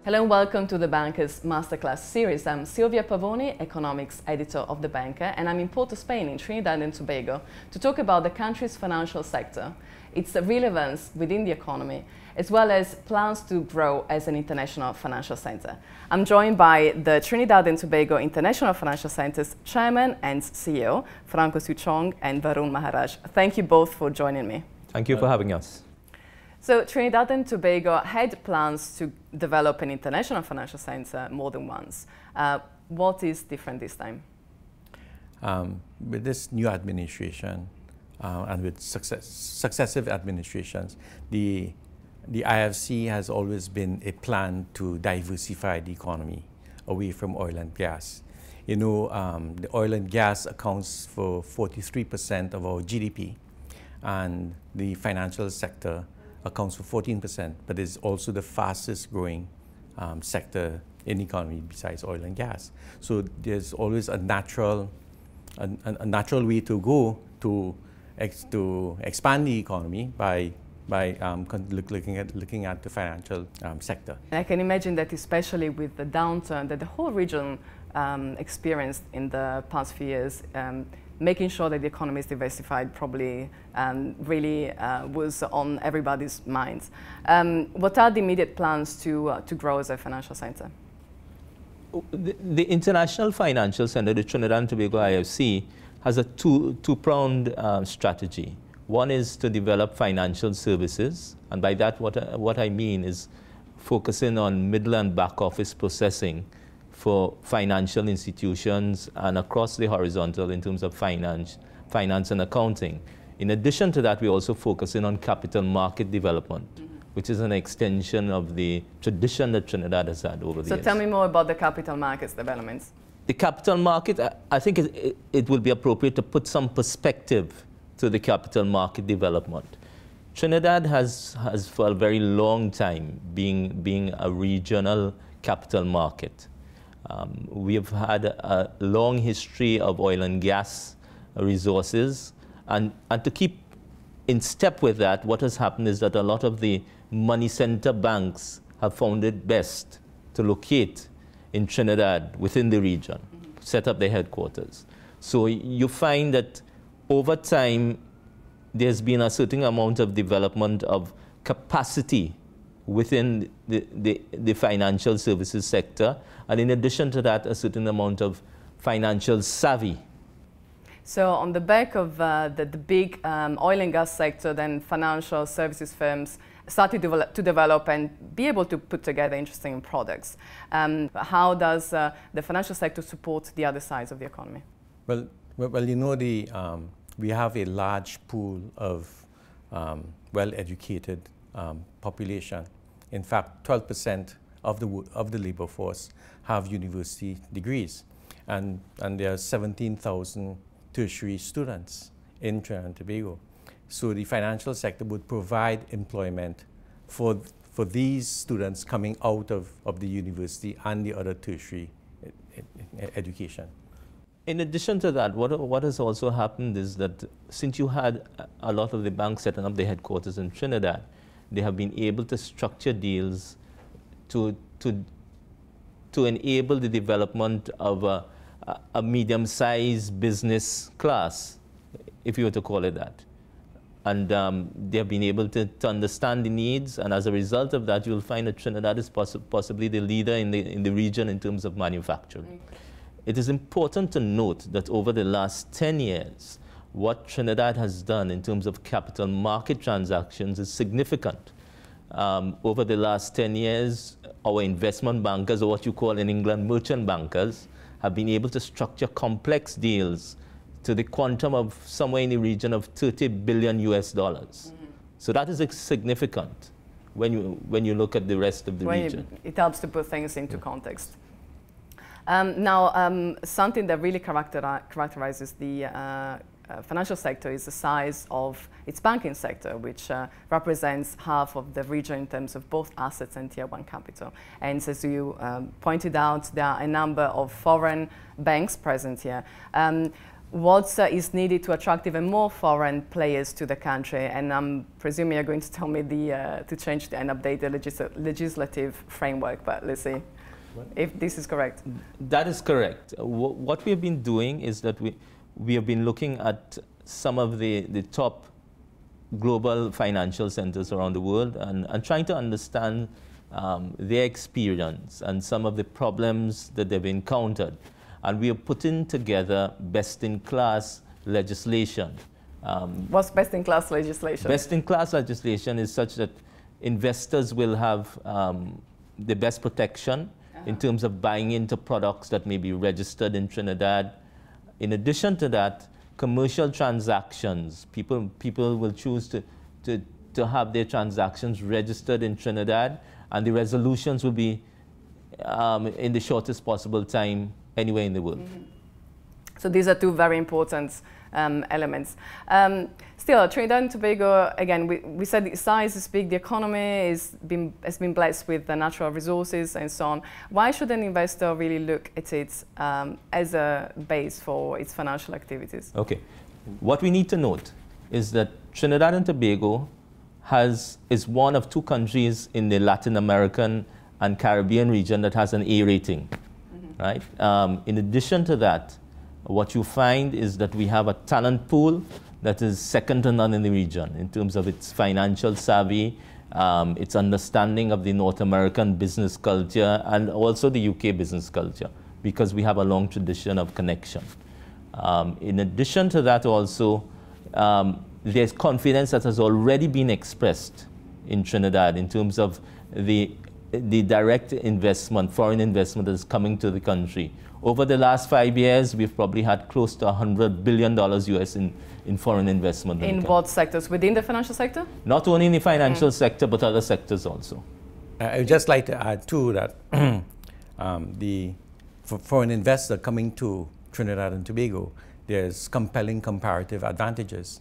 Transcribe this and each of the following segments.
Hello and welcome to the Banker's Masterclass series. I'm Silvia Pavoni, economics editor of The Banker, and I'm in Porto, Spain, in Trinidad and Tobago, to talk about the country's financial sector, its relevance within the economy, as well as plans to grow as an international financial center. I'm joined by the Trinidad and Tobago International Financial Center's chairman and CEO, Franco Siu Chong and Varun Maharaj. Thank you both for joining me. Thank you for having us. So Trinidad and Tobago had plans to develop an international financial center more than once. What is different this time? With this new administration and with successive administrations, the IFC has always been a plan to diversify the economy away from oil and gas. You know, the oil and gas accounts for 43% of our GDP, and the financial sector accounts for 14%, but is also the fastest growing sector in the economy besides oil and gas. So there's always a natural way to go to expand the economy by looking at the financial sector. And I can imagine that, especially with the downturn that the whole region experienced in the past few years, making sure that the economy is diversified probably really was on everybody's minds. What are the immediate plans to grow as a financial center? The International Financial Center, the Trinidad and Tobago IFC, has a two-pronged strategy. One is to develop financial services, and by that what I mean is focusing on middle and back office processing for financial institutions and across the horizontal in terms of finance and accounting. In addition to that, we're also focusing on capital market development, which is an extension of the tradition that Trinidad has had over the years. So tell me more about the capital markets developments. The capital market, I think it would be appropriate to put some perspective to the capital market development. Trinidad has for a very long time being a regional capital market. We have had a long history of oil and gas resources, and to keep in step with that, what has happened is that a lot of the money center banks have found it best to locate in Trinidad within the region, set up their headquarters. So you find that over time there's been a certain amount of development of capacity within the financial services sector, and in addition to that, a certain amount of financial savvy. So on the back of the big oil and gas sector, then financial services firms started to develop and be able to put together interesting products. How does the financial sector support the other sides of the economy? Well, you know, we have a large pool of well-educated population. In fact, 12% of the labor force have university degrees, and there are 17,000 tertiary students in Trinidad and Tobago. So the financial sector would provide employment for these students coming out of the university and the other tertiary education. In addition to that, what has also happened is that since you had a lot of the banks setting up their headquarters in Trinidad, they have been able to structure deals to enable the development of a medium-sized business class, if you were to call it that. And they have been able to understand the needs, and as a result of that, you'll find that Trinidad is possibly the leader in the region in terms of manufacturing. It is important to note that over the last 10 years, what Trinidad has done in terms of capital market transactions is significant. Over the last 10 years, our investment bankers, or what you call in England merchant bankers, have been able to structure complex deals to the quantum of somewhere in the region of $30 billion US. So that is significant when you look at the rest of the region. It helps to put things into context. Now, something that really characterizes the financial sector is the size of its banking sector, which represents half of the region in terms of both assets and Tier 1 capital. And as you pointed out, there are a number of foreign banks present here. what is needed to attract even more foreign players to the country? And I'm presuming you're going to tell me to change and update the legislative framework, but let's see if this is correct. That is correct. What we have been doing is that we have been looking at some of the top global financial centers around the world and trying to understand their experience and some of the problems that they've encountered. And we are putting together best-in-class legislation. What's best-in-class legislation? Best-in-class legislation is such that investors will have the best protection in terms of buying into products that may be registered in Trinidad. In addition to that, commercial transactions, people will choose to have their transactions registered in Trinidad, and the resolutions will be in the shortest possible time anywhere in the world. Mm-hmm. So these are two very important elements. Still, Trinidad and Tobago, again, we said the size is big, the economy has been blessed with the natural resources and so on. Why should an investor really look at it as a base for its financial activities? Okay. What we need to note is that Trinidad and Tobago is one of two countries in the Latin American and Caribbean region that has an A rating. Right? In addition to that, what you find is that we have a talent pool that is second to none in the region in terms of its financial savvy, its understanding of the North American business culture, and also the UK business culture, because we have a long tradition of connection. In addition to that also, there's confidence that has already been expressed in Trinidad in terms of the direct investment, foreign investment that is coming to the country. Over the last 5 years, we've probably had close to $100 billion US in foreign investment. In what sectors? Within the financial sector? Not only in the financial sector, but other sectors also. I would just like to add too that for foreign investor coming to Trinidad and Tobago, there's compelling comparative advantages.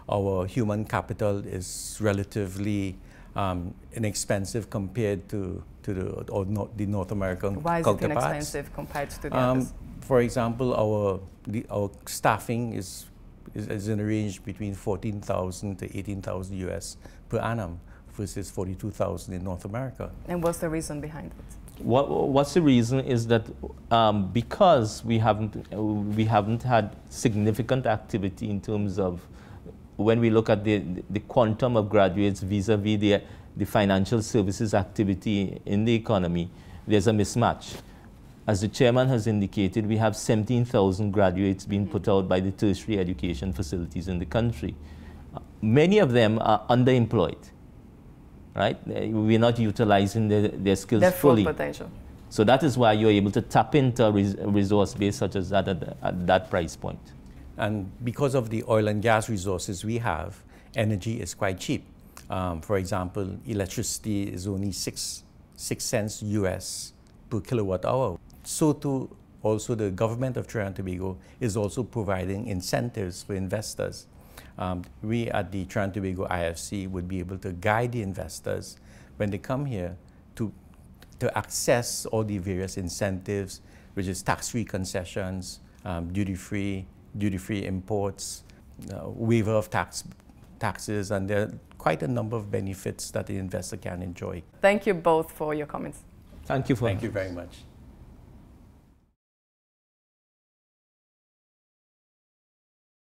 Our human capital is relatively inexpensive compared to the North American counterparts. Why is it inexpensive compared to the others? For example, our staffing is in a range between 14,000 to 18,000 US per annum versus 42,000 in North America. And what's the reason behind it? What's the reason is that because we haven't had significant activity in terms of when we look at the quantum of graduates vis-a-vis the financial services activity in the economy, there's a mismatch. As the chairman has indicated, we have 17,000 graduates being put out by the tertiary education facilities in the country. Many of them are underemployed, right? We're not utilizing their skills fully. Their full potential. So that is why you're able to tap into a resource base such as that at that price point. And because of the oil and gas resources we have, energy is quite cheap. For example, electricity is only 6 cents US per kilowatt hour. So too, also the government of Trinidad and Tobago is also providing incentives for investors. We at the Trinidad and Tobago IFC would be able to guide the investors when they come here to access all the various incentives, which is tax-free concessions, duty-free imports, waiver of taxes, and there are quite a number of benefits that the investor can enjoy. Thank you both for your comments. Thank you very much.